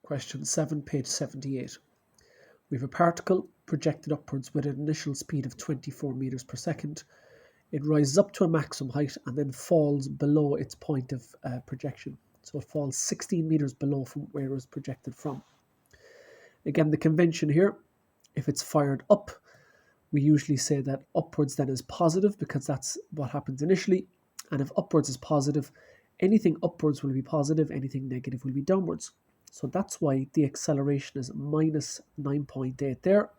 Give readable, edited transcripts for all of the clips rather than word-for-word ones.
Question 7, page 78. We have a particle projected upwards with an initial speed of 24 meters per second. It rises up to a maximum height and then falls below its point of projection. So it falls 16 meters below from where it was projected from. Again, the convention here, if it's fired up, we usually say that upwards then is positive because that's what happens initially. And if upwards is positive, anything upwards will be positive, anything negative will be downwards. So that's why the acceleration is minus 9.8 there,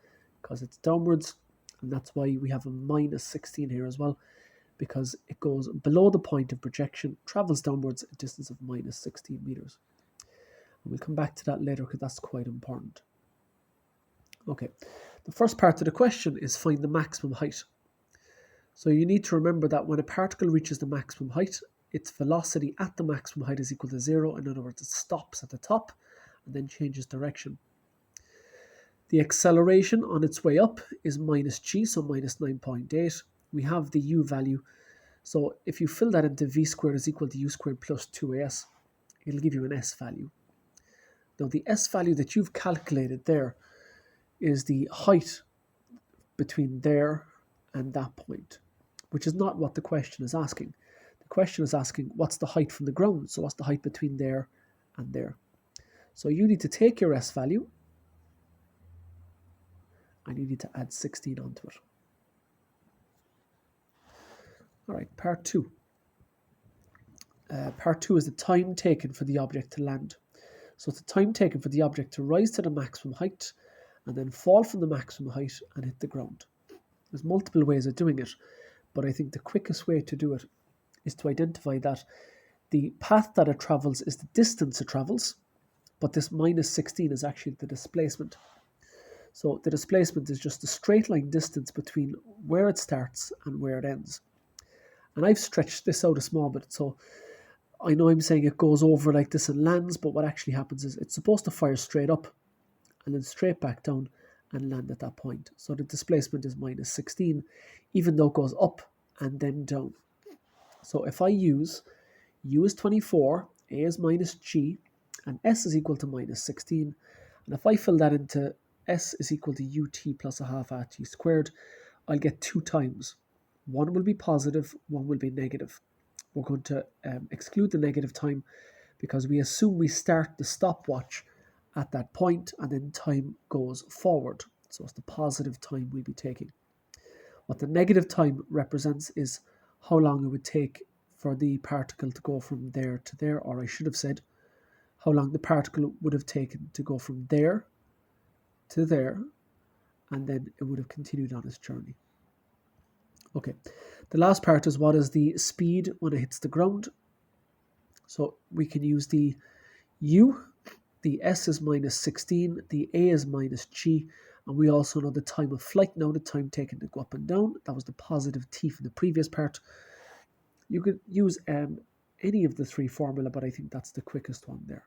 because it's downwards. And that's why we have a minus 16 here as well, because it goes below the point of projection, travels downwards a distance of minus 16 meters. And we'll come back to that later because that's quite important. Okay, the first part of the question is find the maximum height. So you need to remember that when a particle reaches the maximum height, its velocity at the maximum height is equal to 0. In other words, it stops at the top and then changes direction. The acceleration on its way up is minus g, so minus 9.8. We have the u value. So if you fill that into v squared is equal to u squared plus 2as, it'll give you an s value. Now the s value that you've calculated there is the height between there and that point, which is not what the question is asking. The question is asking what's the height from the ground, so what's the height between there and there. So you need to take your s value and you need to add 16 onto it. All right, part 2. Part 2 is the time taken for the object to land. So it's the time taken for the object to rise to the maximum height and then fall from the maximum height and hit the ground. There's multiple ways of doing it, but I think the quickest way to do it is to identify that the path that it travels is the distance it travels, but this minus 16 is actually the displacement. So the displacement is just the straight line distance between where it starts and where it ends. And I've stretched this out a small bit, so I know I'm saying it goes over like this and lands, but what actually happens is it's supposed to fire straight up and then straight back down and land at that point. So the displacement is minus 16, even though it goes up and then down. So if I use u is 24, a is minus g, and s is equal to minus 16, and if I fill that into s is equal to ut plus a half at t squared, I'll get 2 times. One will be positive, one will be negative. We're going to exclude the negative time because we assume we start the stopwatch at that point and then time goes forward. So it's the positive time we'll be taking. What the negative time represents is how long it would take for the particle to go from there to there, or I should have said how long the particle would have taken to go from there to there, and then it would have continued on its journey. Okay, the last part is what is the speed when it hits the ground. So we can use the u, the s is minus 16, the a is minus g, and we also know the time of flight now, the time taken to go up and down. That was the positive t from the previous part. You could use any of the 3 formula, but I think that's the quickest one there.